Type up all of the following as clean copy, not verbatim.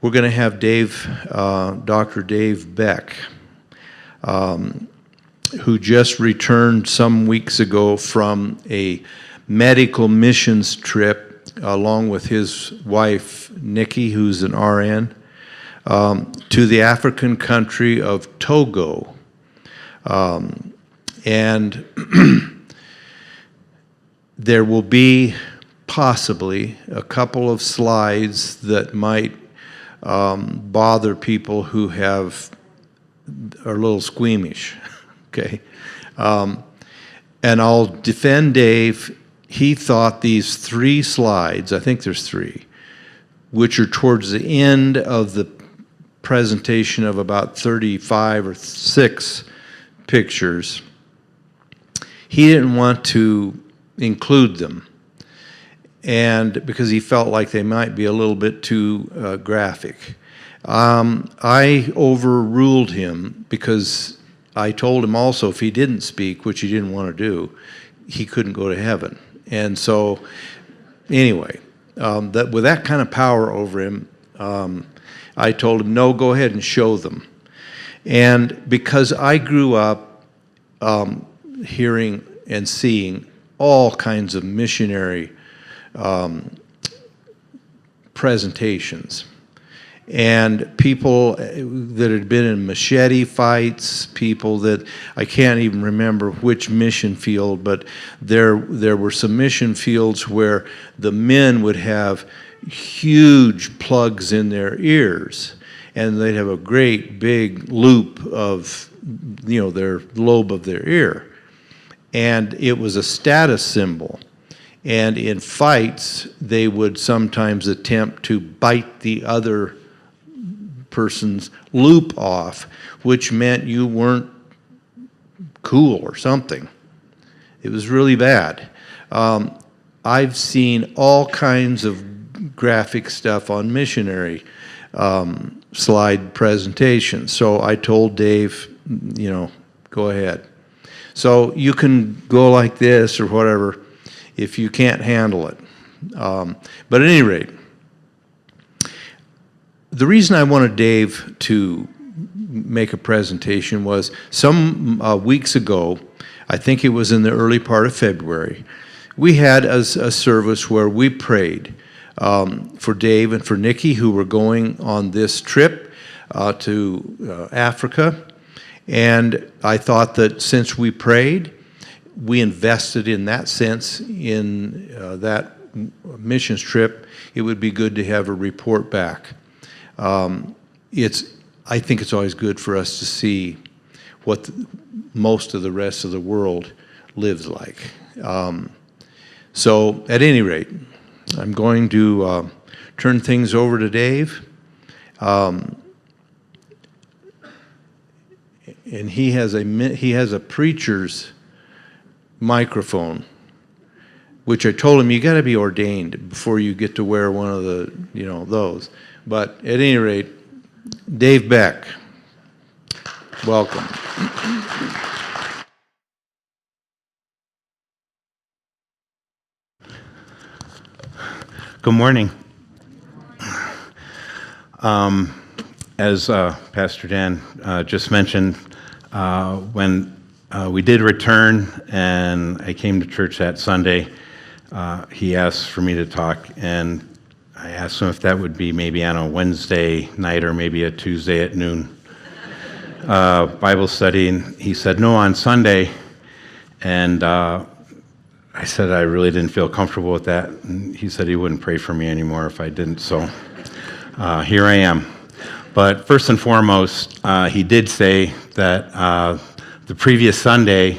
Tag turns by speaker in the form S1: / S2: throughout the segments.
S1: we're going to have Dr. Dave Beck, who just returned some weeks ago from a medical missions trip along with his wife, Nikki, who's an RN, to the African country of Togo. And there will be possibly a couple of slides that might bother people who are a little squeamish, okay? And I'll defend Dave. He thought these 3 slides, I think there's 3, which are towards the end of the presentation of about 35 or 6 pictures, he didn't want to include them, and because he felt like they might be a little bit too graphic. I overruled him because I told him also if he didn't speak, which he didn't want to do, he couldn't go to heaven. And so, anyway, with that kind of power over him, I told him, no, go ahead and show them. And because I grew up hearing and seeing all kinds of missionary presentations, and people that had been in machete fights, people that I can't even remember which mission field, but there were some mission fields where the men would have huge plugs in their ears, and they'd have a great big loop of, their lobe of their ear. And it was a status symbol. And in fights, they would sometimes attempt to bite the other person's loop off, which meant you weren't cool or something. It was really bad. I've seen all kinds of graphic stuff on missionary slide presentations. So I told Dave, go ahead. So you can go like this or whatever if you can't handle it. But at any rate, the reason I wanted Dave to make a presentation was some weeks ago, I think it was in the early part of February, we had a service where we prayed for Dave and for Nikki, who were going on this trip to Africa. And I thought that since we prayed, we invested in that sense in that missions trip, it would be good to have a report back. I think it's always good for us to see what most of the rest of the world lives like. So at any rate, I'm going to turn things over to Dave. And he has a preacher's microphone, which I told him you got to be ordained before you get to wear one of the those. But at any rate, Dave Beck, welcome.
S2: Good morning. As Pastor Dan just mentioned, when we did return and I came to church that Sunday, he asked for me to talk, and I asked him if that would be maybe on a Wednesday night or maybe a Tuesday at noon Bible study, and he said no, on Sunday. And I said I really didn't feel comfortable with that, and he said he wouldn't pray for me anymore if I didn't, so here I am. But first and foremost, he did say that the previous Sunday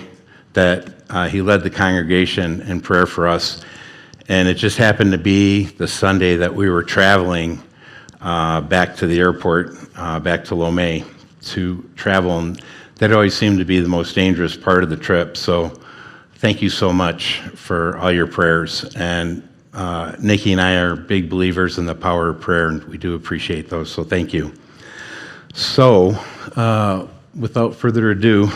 S2: that he led the congregation in prayer for us, and it just happened to be the Sunday that we were traveling back to the airport, back to Lomé to travel, and that always seemed to be the most dangerous part of the trip. So thank you so much for all your prayers. And Nikki and I are big believers in the power of prayer, and we do appreciate those, so thank you. So, without further ado,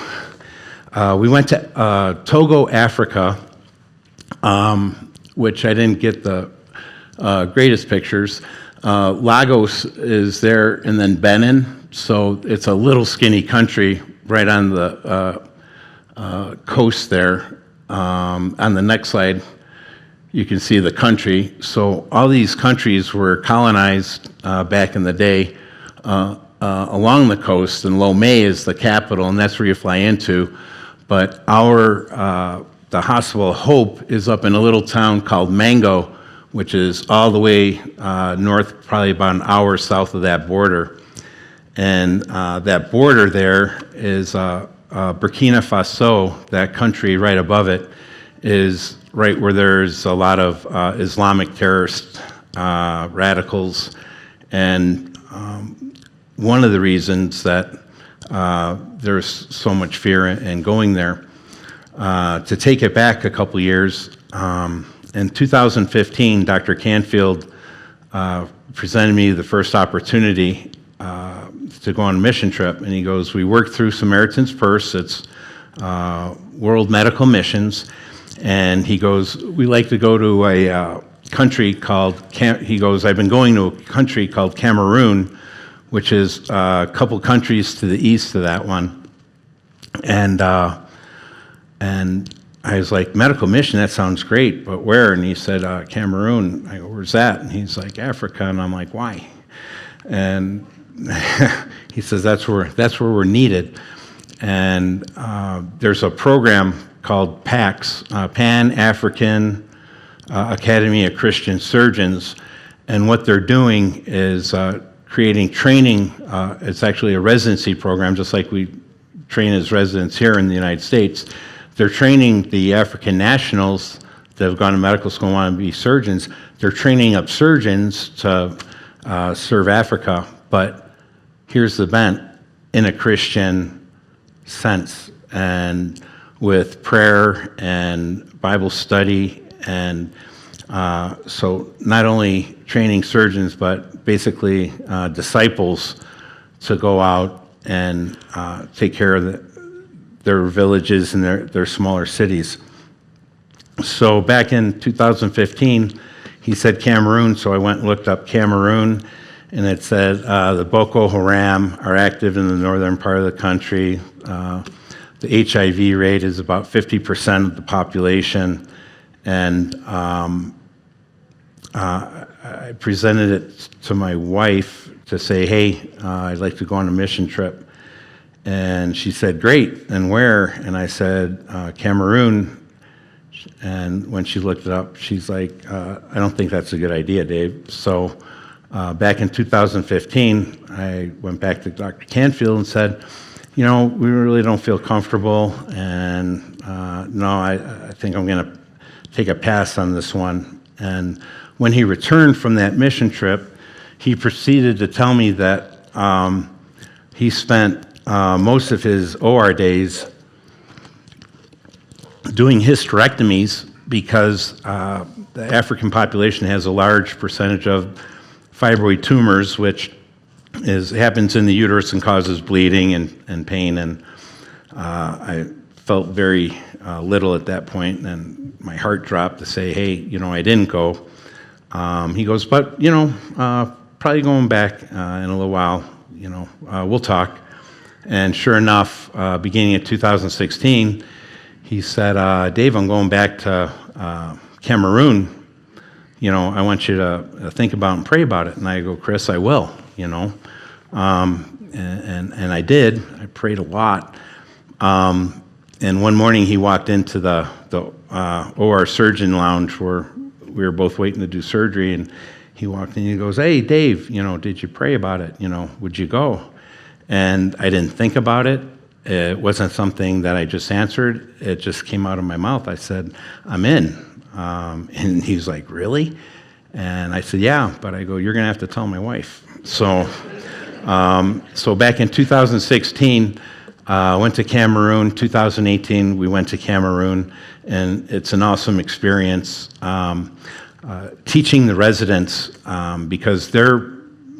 S2: we went to Togo, Africa, which I didn't get the greatest pictures. Lagos is there, and then Benin. So it's a little skinny country right on the coast there. On the next slide, you can see the country. So all these countries were colonized back in the day along the coast, and Lomé is the capital, and that's where you fly into. But the Hospital of Hope is up in a little town called Mango, which is all the way north, probably about an hour south of that border. And that border there is Burkina Faso, that country right above it, is right where there's a lot of Islamic terrorist radicals. And one of the reasons that there's so much fear in going there, to take it back a couple years, in 2015, Dr. Canfield presented me the first opportunity to go on a mission trip, and he goes, we worked through Samaritan's Purse, it's World Medical Missions, and he goes, we like to go to a country called, he goes, I've been going to a country called Cameroon, which is a couple countries to the east of that one, and I was like, medical mission, that sounds great, but where? And he said, Cameroon. I go, where's that? And he's like, Africa. And I'm like, why? And he says, that's where we're needed. And there's a program called PACS, Pan-African Academy of Christian Surgeons. And what they're doing is creating training. It's actually a residency program, just like we train as residents here in the United States. They're training the African nationals that have gone to medical school and want to be surgeons. They're training up surgeons to serve Africa. But here's the bent, in a Christian sense, and with prayer and Bible study. And so not only training surgeons, but basically disciples to go out and take care of their villages and their smaller cities. So back in 2015, he said Cameroon, so I went and looked up Cameroon, and it said the Boko Haram are active in the northern part of the country. The HIV rate is about 50% of the population, and I presented it to my wife to say, hey, I'd like to go on a mission trip. And she said, great, and where? And I said, Cameroon. And when she looked it up, she's like, I don't think that's a good idea, Dave. So back in 2015, I went back to Dr. Canfield and said, we really don't feel comfortable, and no, I think I'm going to take a pass on this one. And when he returned from that mission trip, he proceeded to tell me that he spent most of his OR days doing hysterectomies because the African population has a large percentage of fibroid tumors, which happens in the uterus and causes bleeding and pain. And I felt very little at that point, and my heart dropped to say, hey, I didn't go. He goes, but, probably going back in a little while, we'll talk. And sure enough, beginning of 2016, he said, Dave, I'm going back to Cameroon. I want you to think about and pray about it. And I go, Chris, I will, and I did. I prayed a lot. And one morning he walked into the OR surgeon lounge where we were both waiting to do surgery, and he walked in and he goes, hey, Dave, did you pray about it? Would you go? And I didn't think about it. It wasn't something that I just answered. It just came out of my mouth. I said, I'm in. And he was like, really? And I said, yeah. But I go, you're going to have to tell my wife. So back in 2016, went to Cameroon. 2018, we went to Cameroon. And it's an awesome experience. Teaching the residents, because they're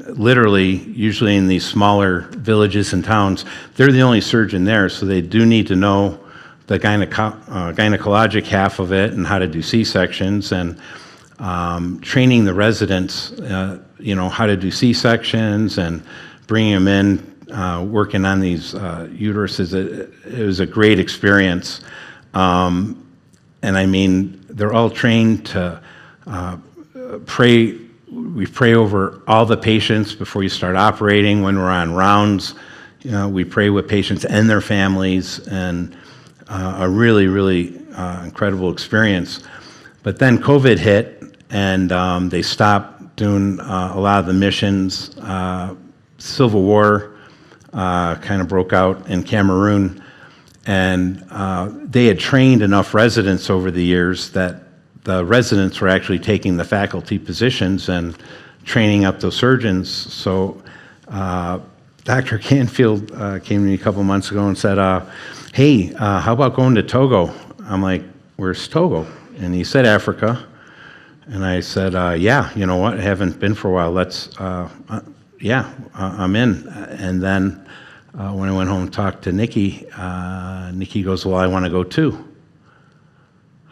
S2: literally, usually in these smaller villages and towns, they're the only surgeon there, so they do need to know the gynecologic half of it and how to do C-sections. And training the residents, how to do C-sections and bringing them in, working on these uteruses. It was a great experience. And I mean, they're all trained to pray. We pray over all the patients before you start operating. When we're on rounds, we pray with patients and their families, and a really, really incredible experience. But then COVID hit, and they stopped doing a lot of the missions. Civil War kind of broke out in Cameroon, and they had trained enough residents over the years that the residents were actually taking the faculty positions and training up those surgeons. So Dr. Canfield came to me a couple months ago and said, hey, how about going to Togo? I'm like, where's Togo? And he said, Africa. And I said, yeah, you know what? I haven't been for a while. I'm in. And then when I went home and talked to Nikki, Nikki goes, well, I want to go too.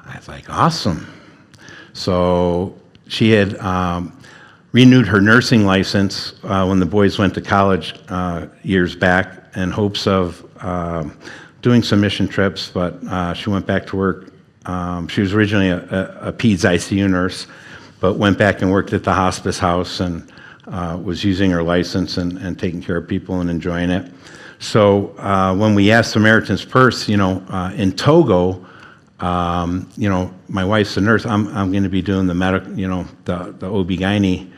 S2: I was like, awesome. So she had renewed her nursing license when the boys went to college years back in hopes of doing some mission trips, but she went back to work. She was originally a peds ICU nurse, but went back and worked at the hospice house and was using her license and taking care of people and enjoying it. So when we asked Samaritan's Purse, in Togo, my wife's a nurse. I'm going to be doing the medical, the OB-GYN,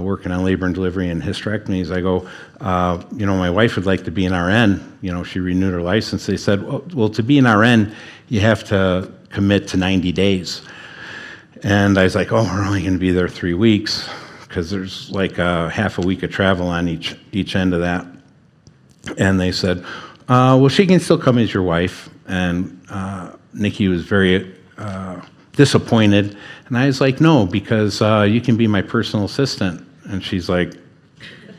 S2: working on labor and delivery and hysterectomies. I go, my wife would like to be an RN. She renewed her license. They said, well, to be an RN, you have to commit to 90 days. And I was like, oh, we're only going to be there 3 weeks, because there's like half a week of travel on each end of that. And they said, well, she can still come as your wife. And Nikki was very disappointed. And I was like, no, because you can be my personal assistant. And she's like,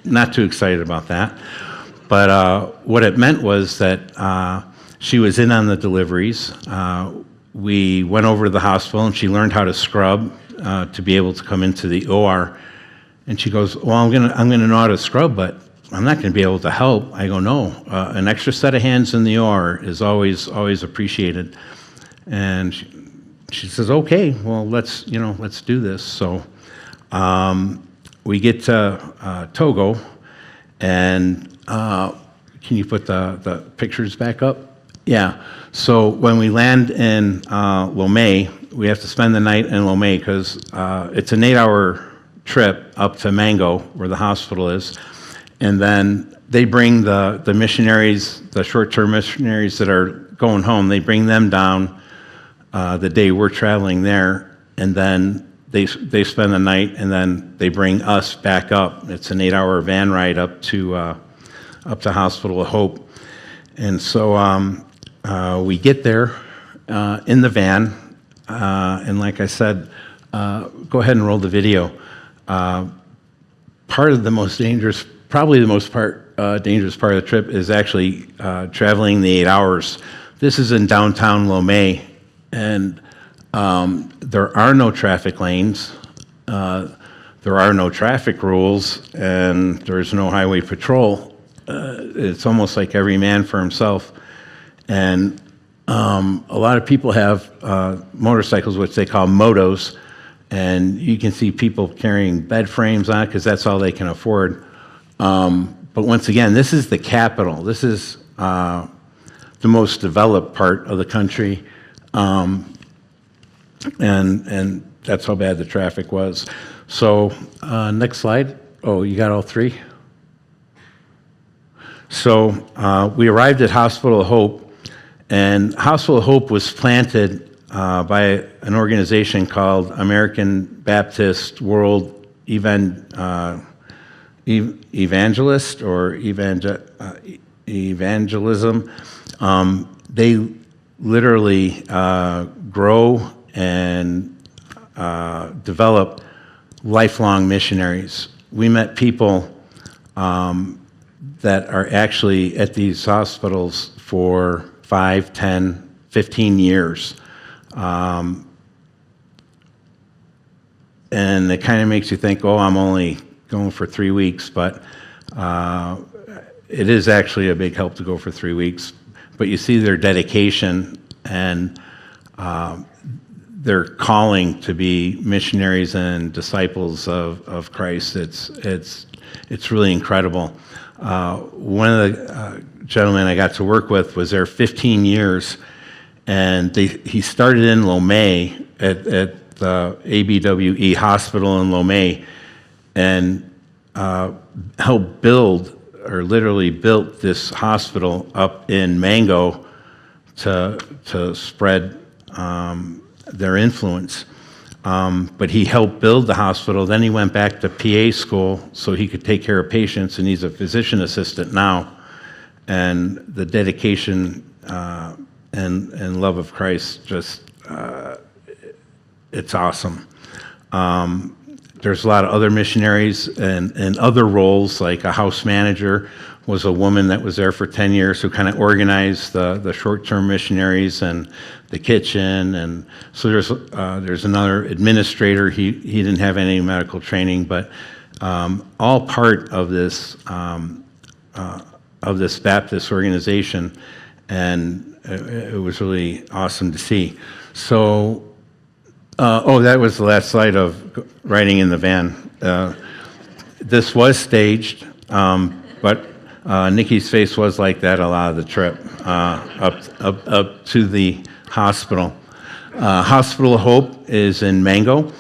S2: not too excited about that. But what it meant was that she was in on the deliveries. We went over to the hospital, and she learned how to scrub to be able to come into the OR. And she goes, well, I'm gonna know how to scrub, but I'm not going to be able to help. I go, no, an extra set of hands in the OR is always appreciated. And she says, okay, well, let's do this. So we get to Togo, and can you put the pictures back up? Yeah. So when we land in Lomé, we have to spend the night in Lomé because it's an 8-hour trip up to Mango, where the hospital is. And then they bring the missionaries, the short-term missionaries that are going home, they bring them down the day we're traveling there, and then they spend the night, and then they bring us back up. It's an 8-hour van ride up to Hospital of Hope. And so we get there in the van, and like I said, go ahead and roll the video. Part of the most dangerous, probably the most dangerous part of the trip is actually traveling the 8 hours. This is in downtown Lomé, and there are no traffic lanes, there are no traffic rules, and there's no highway patrol. It's almost like every man for himself. And a lot of people have motorcycles, which they call motos, and you can see people carrying bed frames on it because that's all they can afford. But once again, this is the capital. This is the most developed part of the country, and that's how bad the traffic was. So next slide. Oh, you got all three? So we arrived at Hospital of Hope, and Hospital of Hope was planted by an organization called American Baptist World Evangelist or Evangelism. They literally grow and develop lifelong missionaries. We met people that are actually at these hospitals for 5, 10, 15 years. and it kind of makes you think, oh, I'm only going for 3 weeks, but it is actually a big help to go for 3 weeks. But you see their dedication and their calling to be missionaries and disciples of Christ. It's really incredible. One of the gentlemen I got to work with was there 15 years, and he started in Lomé at the ABWE hospital in Lomé, and helped build, or literally built, this hospital up in Mango to spread their influence. But he helped build the hospital. Then he went back to PA school so he could take care of patients, and he's a physician assistant now. And the dedication and love of Christ, just it's awesome. There's a lot of other missionaries and other roles, like a house manager was a woman that was there for 10 years who kind of organized the short-term missionaries and the kitchen. And so there's another administrator. He didn't have any medical training, but all part of this Baptist organization, and it was really awesome to see. So, that was the last slide of riding in the van. This was staged, but Nikki's face was like that a lot of the trip up to the hospital. Hospital of Hope is in Mango,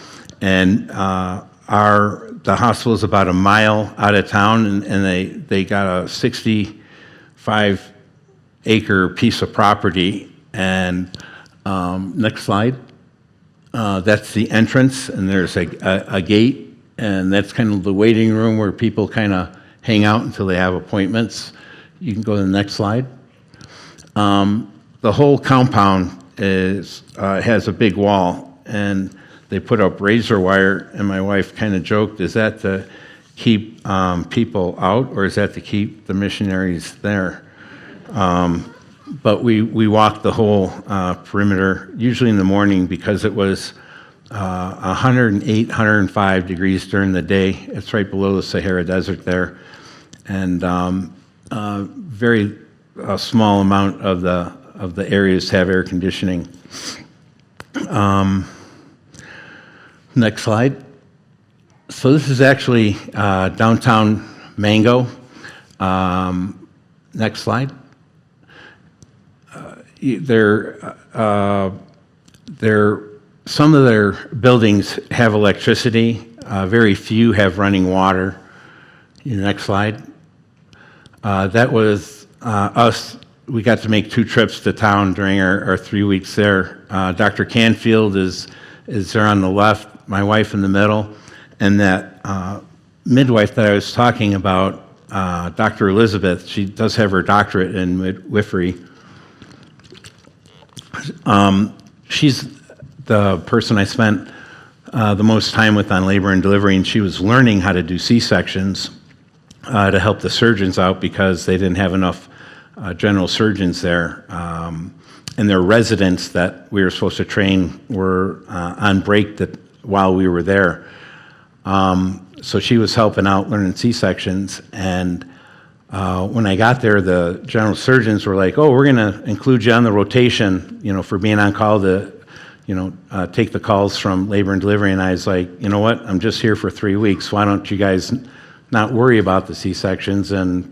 S2: and the hospital is about a mile out of town, and they got a 65-acre piece of property. And next slide. That's the entrance, and there's a gate, and that's kind of the waiting room where people kind of hang out until they have appointments. You can go to the next slide. The whole compound has a big wall, and they put up razor wire, and my wife kind of joked, is that to keep people out, or is that to keep the missionaries there? But we walked the whole perimeter, usually in the morning, because it was 108, 105 degrees during the day. It's right below the Sahara Desert there. And very small amount of the areas have air conditioning. Next slide. So this is actually downtown Mango. Next slide. Some of their buildings have electricity. Very few have running water. Next slide. That was us. We got to make 2 trips to town during our 3 weeks there. Dr. Canfield is there on the left, my wife in the middle, and that midwife that I was talking about, Dr. Elizabeth, she does have her doctorate in midwifery. She's the person I spent the most time with on labor and delivery, and she was learning how to do C-sections to help the surgeons out because they didn't have enough general surgeons there. And their residents that we were supposed to train were on break while we were there. So she was helping out learning C-sections, and when I got there, the general surgeons were like, "Oh, we're going to include you on the rotation, for being on call to, take the calls from labor and delivery." And I was like, "You know what? I'm just here for 3 weeks. Why don't you guys not worry about the C-sections and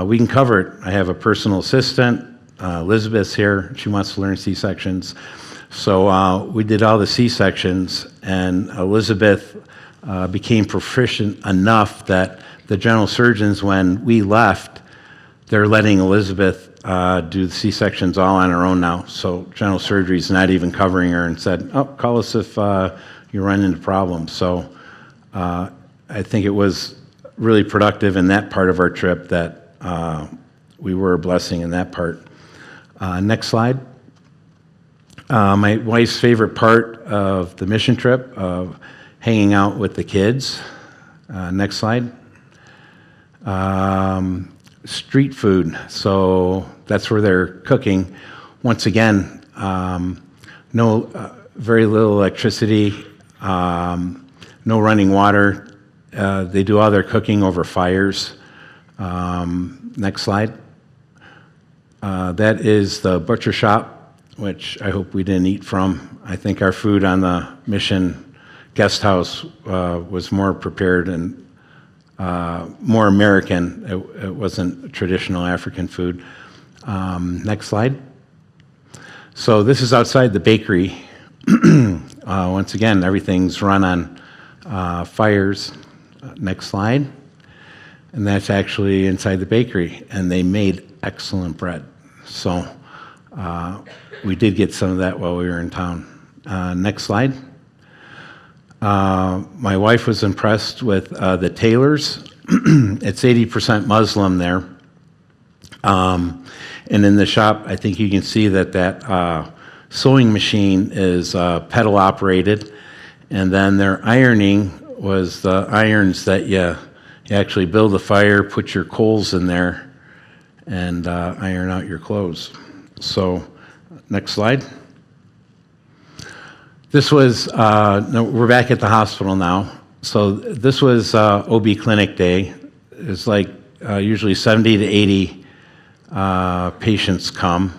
S2: we can cover it. I have a personal assistant, Elizabeth's here. She wants to learn C-sections." So we did all the C-sections, and Elizabeth became proficient enough that the general surgeons, when we left, they're letting Elizabeth do the C-sections all on her own now. So general surgery's not even covering her, and said, "Oh, call us if you run into problems." So I think it was really productive in that part of our trip that we were a blessing in that part. Next slide. My wife's favorite part of the mission trip, of hanging out with the kids. Next slide. Street food. So that's where they're cooking. Once again, very little electricity. no running water. They do all their cooking over fires. Next slide. That is the butcher shop, which I hope we didn't eat from. I think our food on the Mission Guest House was more prepared and more American. It wasn't traditional African food. Next slide. So this is outside the bakery. Once again, everything's run on fires. Next slide. And that's actually inside the bakery, and they made excellent bread. So we did get some of that while we were in town. Next slide. My wife was impressed with the tailors. It's 80% Muslim there. And in the shop, I think you can see that sewing machine is pedal operated, and then their ironing was the irons that you actually build a fire, put your coals in there, and iron out your clothes. So, next slide. This was, no, we're back at the hospital now. So this was OB clinic day. It's like usually 70 to 80 patients come,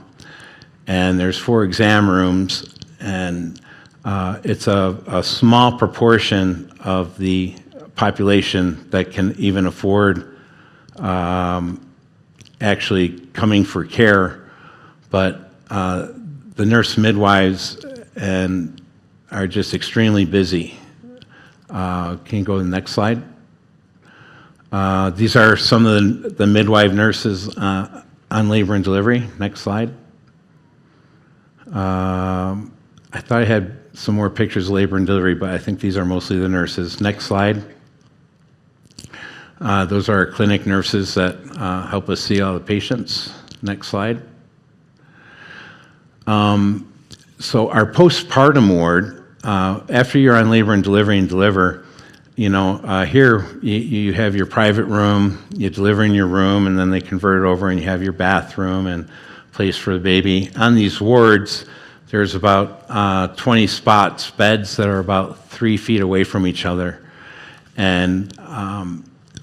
S2: and there's 4 exam rooms, and it's a small proportion of the population that can even afford actually coming for care, but the nurse midwives and are just extremely busy. Can you go to the next slide? These are some of the midwife nurses on labor and delivery. Next slide. I thought I had some more pictures of labor and delivery, but I think these are mostly the nurses. Next slide. Those are our clinic nurses that help us see all the patients. Next slide. So our postpartum ward, after you're on labor and deliver, you know, here you have your private room, you deliver in your room, and then they convert it over and you have your bathroom and place for the baby. On these wards, there's about 20 spots, beds that are about 3 feet away from each other. And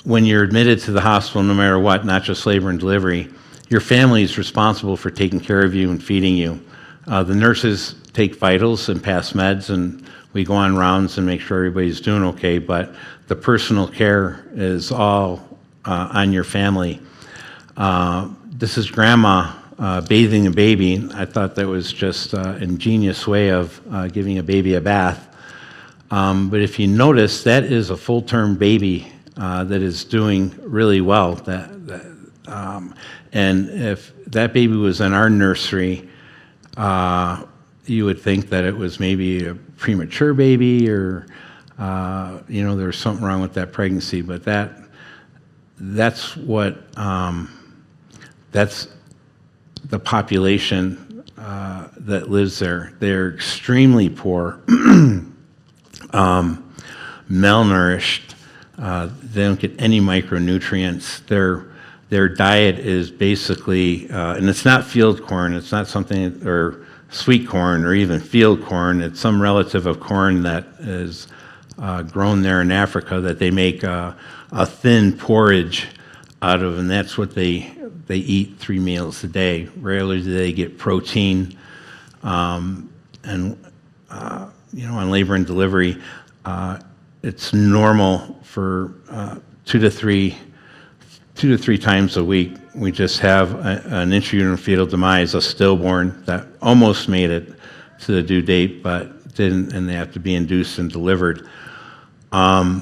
S2: when you're admitted to the hospital, no matter what, not just labor and delivery, your family is responsible for taking care of you and feeding you. The nurses take vitals and pass meds, and we go on rounds and make sure everybody's doing okay, but the personal care is all on your family. This is grandma bathing a baby. I thought that was just an ingenious way of giving a baby a bath. But if you notice, that is a full-term baby that is doing really well. And if that baby was in our nursery, you would think that it was maybe a premature baby or, you know, there's something wrong with that pregnancy. But that's what, that's the population that lives there. They're extremely poor, malnourished. They don't get any micronutrients. Their diet is basically, and it's not field corn, it's not something, or sweet corn or even field corn, it's some relative of corn that is grown there in Africa that they make a thin porridge out of, and that's what they eat 3 meals a day. Rarely do they get protein. And, you know, on labor and delivery, it's normal for 2 to 3 times a week. We just have an intrauterine fetal demise, a stillborn that almost made it to the due date, but didn't, and they have to be induced and delivered. Our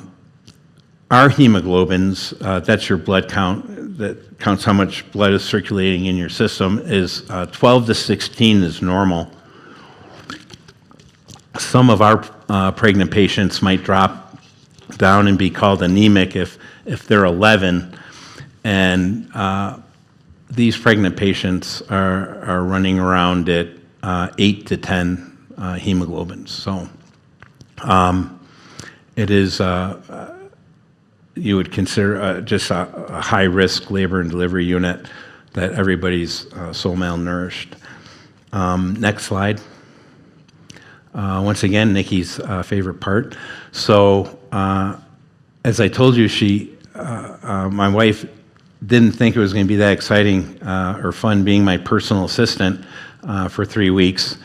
S2: hemoglobins, that's your blood count, that counts how much blood is circulating in your system, is 12 to 16 is normal. Some of our pregnant patients might drop down and be called anemic if they're 11. And these pregnant patients are running around at 8 to 10 hemoglobins. So it is, you would consider just a high-risk labor and delivery unit that everybody's so malnourished. Next slide. Once again, Nikki's favorite part. So, as I told you, my wife didn't think it was going to be that exciting or fun being my personal assistant for 3 weeks.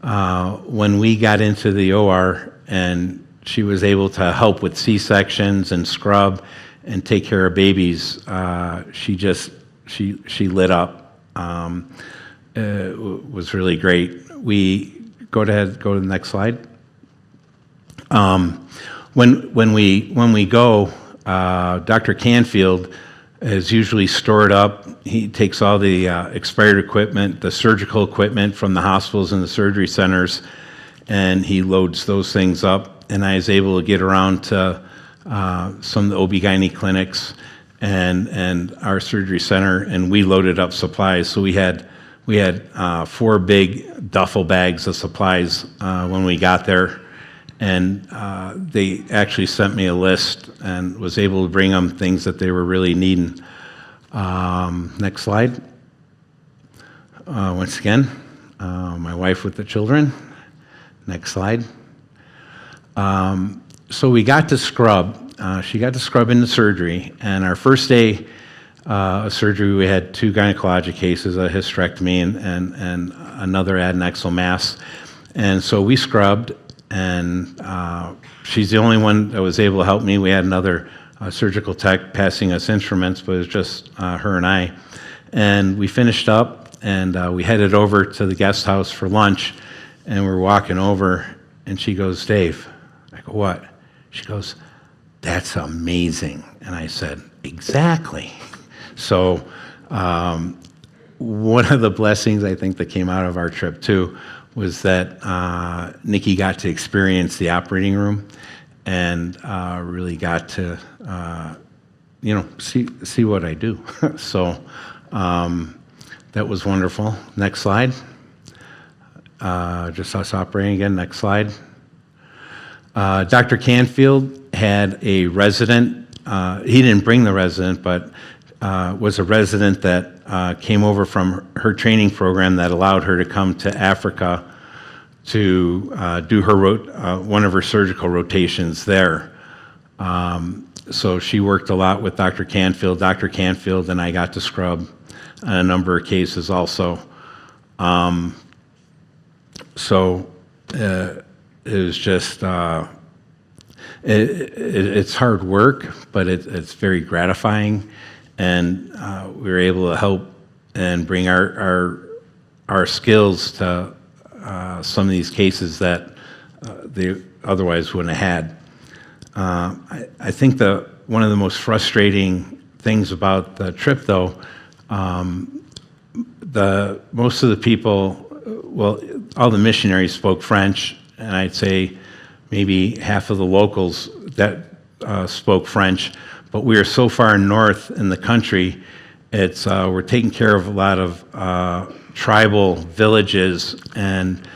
S2: When we got into the OR and she was able to help with C-sections and scrub and take care of babies, she lit up. It was really great. We go to the next slide. When we go, Dr. Canfield is usually stored up. He takes all the expired equipment, the surgical equipment from the hospitals and the surgery centers, and he loads those things up. And I was able to get around to some of the OB-GYN clinics and our surgery center, and we loaded up supplies. So we had 4 big duffel bags of supplies when we got there. And they actually sent me a list and was able to bring them things that they were really needing. Next slide. Once again, my wife with the children. Next slide. So we got to scrub. She got to scrub into surgery. And our first day of surgery, we had 2 gynecologic cases, a hysterectomy and another adnexal mass. And so we scrubbed. And she's the only one that was able to help me. We had another surgical tech passing us instruments, but it was just her and I. And we finished up, and we headed over to the guest house for lunch. And we're walking over, and she goes, "Dave." I go, "What?" She goes, "That's amazing." And I said, "Exactly." So one of the blessings I think that came out of our trip, too, was that Nikki got to experience the operating room and really got to, see what I do. So that was wonderful. Next slide. Just us operating again. Next slide. Dr. Canfield had a resident. He didn't bring the resident, but was a resident that came over from her training program that allowed her to come to Africa to do her one of her surgical rotations there. So she worked a lot with Dr. Canfield. Dr. Canfield and I got to scrub a number of cases also. So it was just, it's hard work, but it's very gratifying. And we were able to help and bring our skills to some of these cases that they otherwise wouldn't have had. I think one of the most frustrating things about the trip, though, most of the people, all the missionaries spoke French, and I'd say maybe half of the locals that spoke French. But we are so far north in the country, we're taking care of a lot of tribal villages, and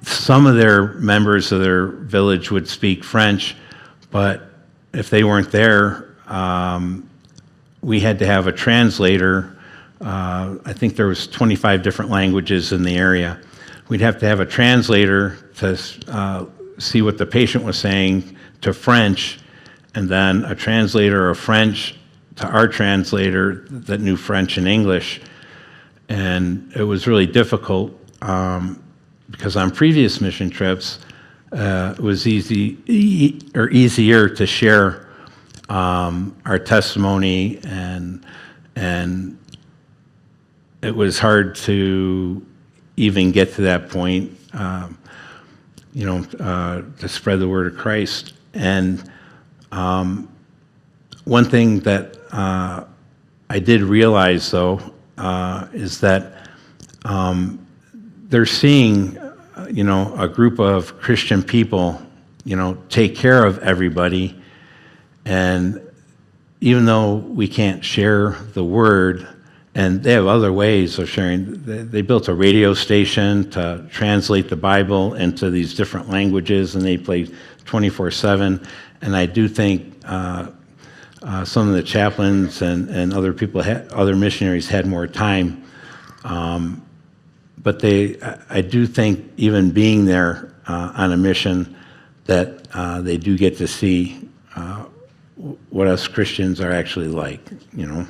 S2: some of their members of their village would speak French, but if they weren't there, we had to have a translator. I think there was 25 different languages in the area. We'd have to have a translator to see what the patient was saying to French, and then a translator of French to our translator that knew French and English. And it was really difficult because on previous mission trips, it was easier to share our testimony, and it was hard to even get to that point, to spread the word of Christ. And one thing that I did realize, though, is that they're seeing, a group of Christian people, take care of everybody. And even though we can't share the word, and they have other ways of sharing, they built a radio station to translate the Bible into these different languages, and they play 24/7. And I do think some of the chaplains and other people, other missionaries had more time. but I do think even being there on a mission that they do get to see what us Christians are actually like, you know.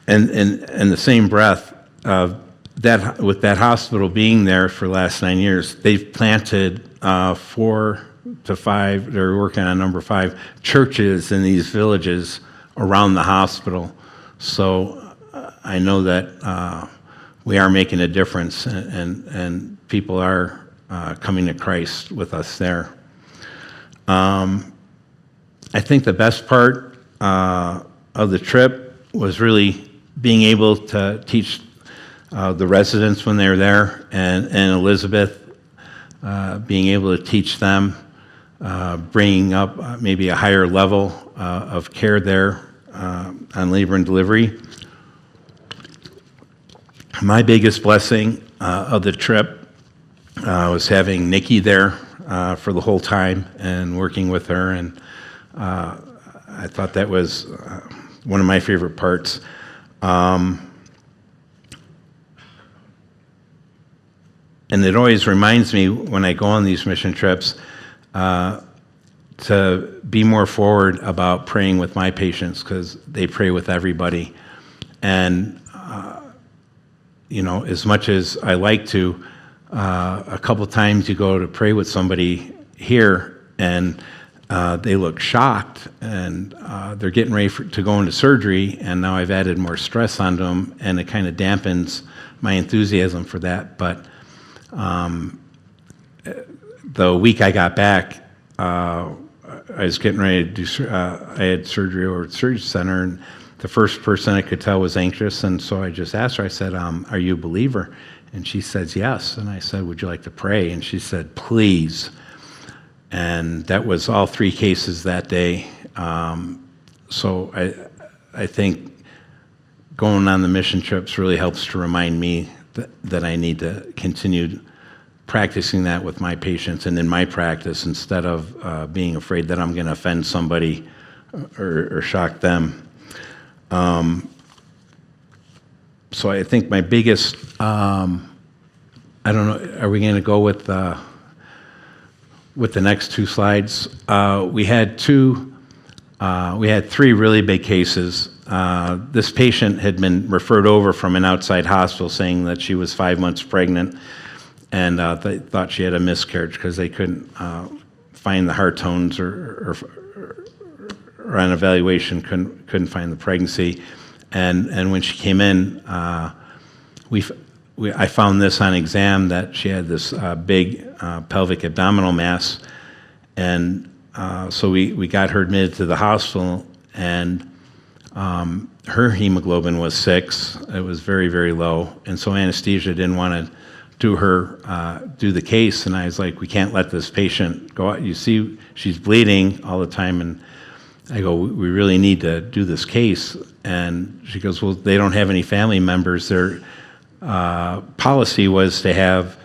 S2: And in the same breath, that with that hospital being there for the last 9 years, they've planted 4 to 5. They're working on number 5 churches in these villages around the hospital. So I know that we are making a difference, and people are coming to Christ with us there. I think the best part of the trip was really being able to teach the residents when they were there, and Elizabeth, being able to teach them, bringing up maybe a higher level of care there on labor and delivery. My biggest blessing of the trip was having Nikki there for the whole time and working with her, and I thought that was one of my favorite parts. And it always reminds me when I go on these mission trips to be more forward about praying with my patients, because they pray with everybody. And, as much as I like to, a couple times you go to pray with somebody here and they look shocked, and they're getting ready to go into surgery, and now I've added more stress onto them, and it kind of dampens my enthusiasm for that. But the week I got back, I was getting ready to do, I had surgery over at the surgery center, and the first person I could tell was anxious, and so I just asked her, I said, are you a believer? And she says, yes. And I said, would you like to pray? And she said, please. And that was all 3 cases that day. So I think going on the mission trips really helps to remind me that I need to continue practicing that with my patients and in my practice, instead of being afraid that I'm going to offend somebody or shock them. So I think my biggest, I don't know, are we going to go with the next 2 slides? We had 3 really big cases. This patient had been referred over from an outside hospital saying that she was 5 months pregnant, and they thought she had a miscarriage because they couldn't find the heart tones or on evaluation couldn't find the pregnancy. And when she came in, I found this on exam that she had this big pelvic abdominal mass, and so we got her admitted to the hospital, and her hemoglobin was 6. It was very, very low, and so anesthesia didn't want to do the case, and I was like, we can't let this patient go out. You see, she's bleeding all the time, and I go, we really need to do this case. And she goes, well, they don't have any family members. Their policy was to have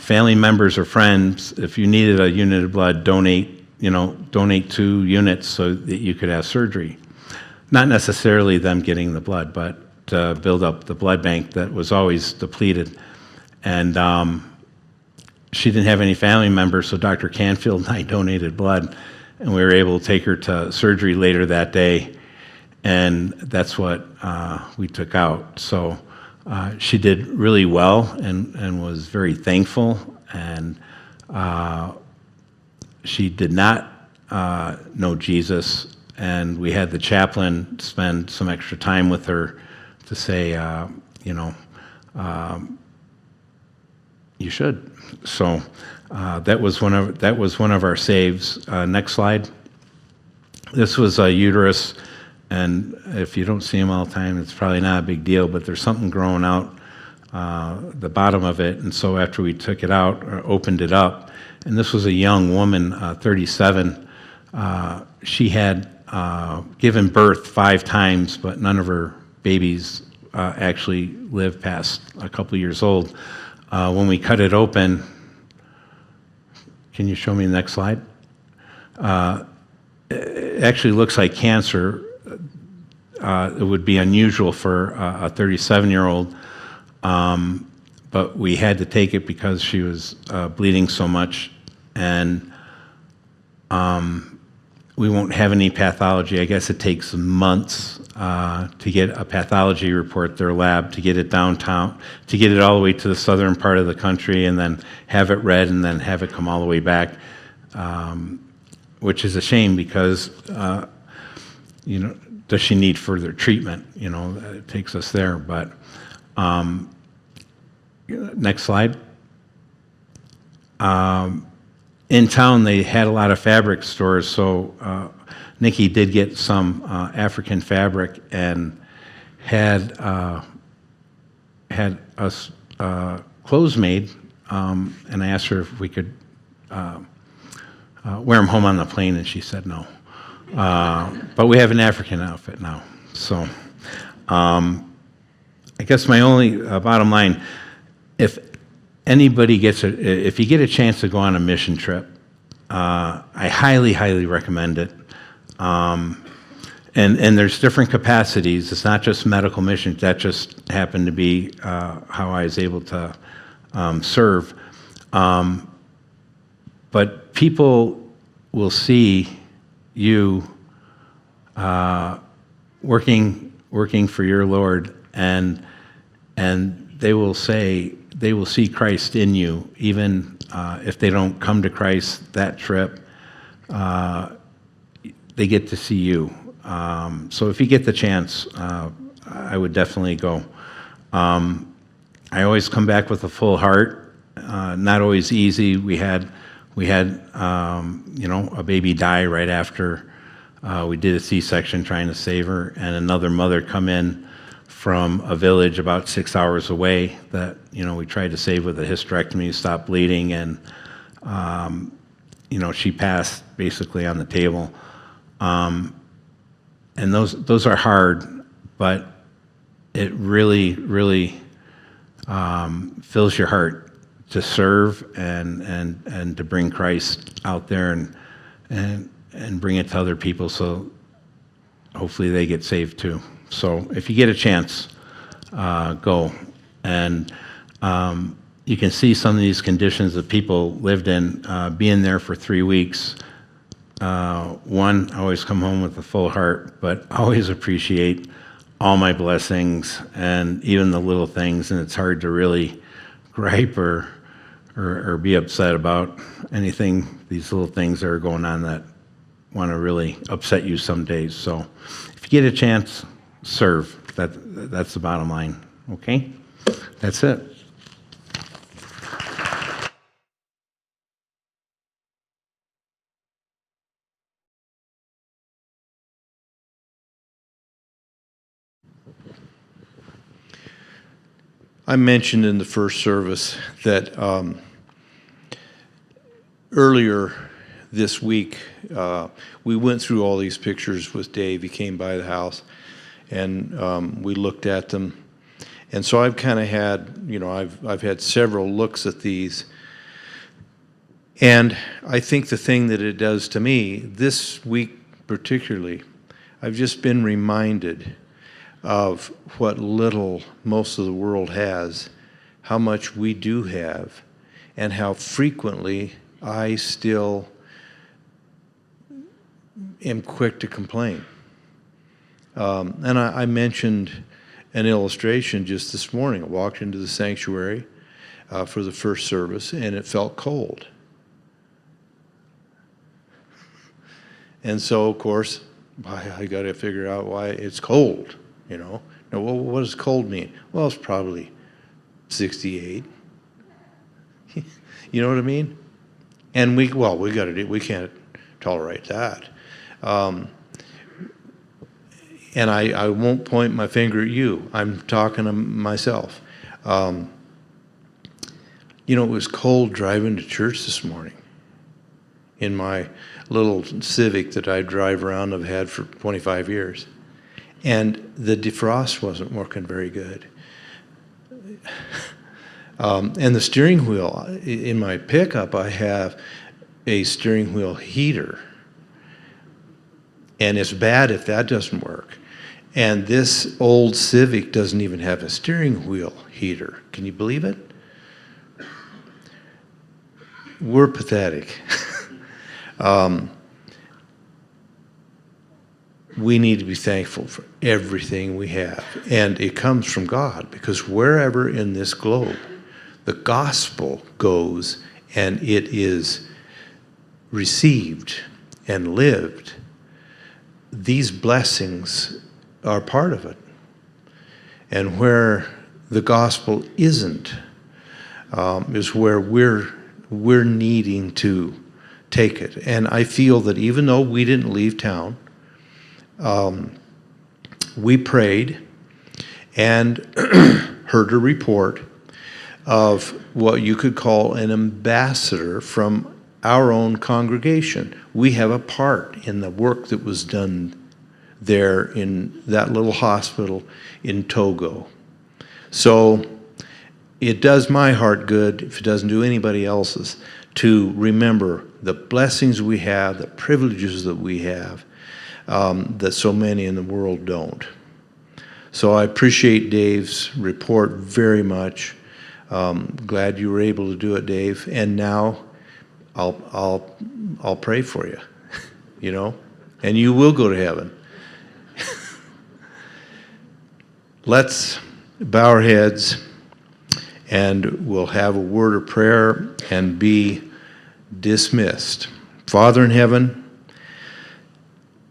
S2: family members or friends, if you needed a unit of blood, donate 2 units so that you could have surgery. Not necessarily them getting the blood, but to build up the blood bank that was always depleted. And she didn't have any family members, so Dr. Canfield and I donated blood, and we were able to take her to surgery later that day, and that's what we took out. So she did really well and was very thankful, and she did not know Jesus, and we had the chaplain spend some extra time with her to say, you should. So that was one of our saves. Next slide. This was a uterus, and if you don't see them all the time, it's probably not a big deal, but there's something growing out the bottom of it, and so after we took it out, or opened it up, and this was a young woman, 37. She had given birth 5 times, but none of her babies actually lived past a couple years old. When we cut it open, can you show me the next slide? It actually looks like cancer. it would be unusual for a 37-year-old, but we had to take it because she was bleeding so much, and we won't have any pathology. I guess it takes months to get a pathology report, their lab, to get it downtown, to get it all the way to the southern part of the country, and then have it read, and then have it come all the way back, which is a shame because, does she need further treatment? It takes us there. But next slide. In town, they had a lot of fabric stores, so Nikki did get some African fabric and had us clothes made, and I asked her if we could wear them home on the plane, and she said no. But we have an African outfit now. So I guess my only bottom line, if you get a chance to go on a mission trip, I highly, highly recommend it. And there's different capacities. It's not just medical missions. That just happened to be how I was able to serve. But people will see you working for your Lord, and they will see Christ in you, even if they don't come to Christ that trip. They get to see you. So if you get the chance, I would definitely go. I always come back with a full heart. Not always easy. We had a baby die right after we did a C-section trying to save her, and another mother come in from a village about 6 hours away that we tried to save with a hysterectomy, stop bleeding, and she passed basically on the table. And those are hard, but it really, really fills your heart to serve and to bring Christ out there and bring it to other people, so hopefully they get saved too. So if you get a chance, go. And you can see some of these conditions that people lived in, being there for 3 weeks. One, I always come home with a full heart, but I always appreciate all my blessings and even the little things, and it's hard to really gripe or be upset about anything, these little things that are going on that want to really upset you some days. So if you get a chance, serve. That's the bottom line. Okay? That's it.
S1: I mentioned in the first service that earlier this week, we went through all these pictures with Dave. He came by the house, and we looked at them. And so I've kind of had, I've had several looks at these. And I think the thing that it does to me, this week particularly, I've just been reminded of what little most of the world has, how much we do have, and how frequently I still am quick to complain. And I mentioned an illustration just this morning. I walked into the sanctuary for the first service, and it felt cold. And so, of course, I got to figure out why it's cold. Now, what does cold mean? Well, it's probably 68. You know what I mean? And we can't tolerate that. And I won't point my finger at you. I'm talking to myself. It was cold driving to church this morning in my little Civic that I drive around, I've had for 25 years. And the defrost wasn't working very good. And the steering wheel, in my pickup, I have a steering wheel heater. And it's bad if that doesn't work. And this old Civic doesn't even have a steering wheel heater. Can you believe it? We're pathetic. We need to be thankful for everything we have. And it comes from God, because wherever in this globe the gospel goes and it is received and lived, these blessings are part of it. And where the gospel isn't, is where we're needing to take it. And I feel that even though we didn't leave town, we prayed and heard a report of what you could call an ambassador from our own congregation. We have a part in the work that was done there in that little hospital in Togo. So it does my heart good, if it doesn't do anybody else's, to remember the blessings we have, the privileges that we have, that so many in the world don't. So I appreciate Dave's report very much. Glad you were able to do it, Dave. And now I'll pray for you, you know, and you will go to heaven. Let's bow our heads and we'll have a word of prayer and be dismissed. Father in heaven,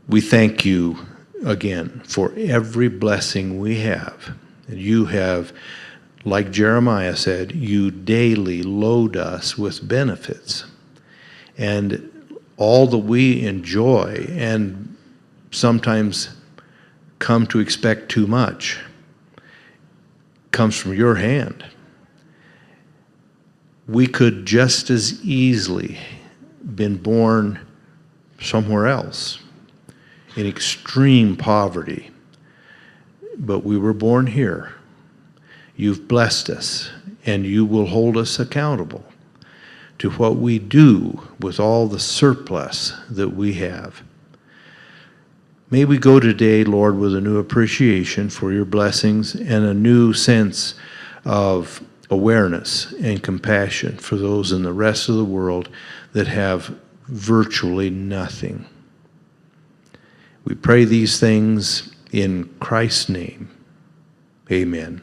S1: we thank you again for every blessing we have. You have, like Jeremiah said, you daily load us with benefits. And all that we enjoy and sometimes come to expect too much comes from your hand. We could just as easily been born somewhere else in extreme poverty, but we were born here. You've blessed us, and you will hold us accountable to what we do with all the surplus that we have. May we go today, Lord, with a new appreciation for your blessings and a new sense of awareness and compassion for those in the rest of the world that have virtually nothing. We pray these things in Christ's name. Amen.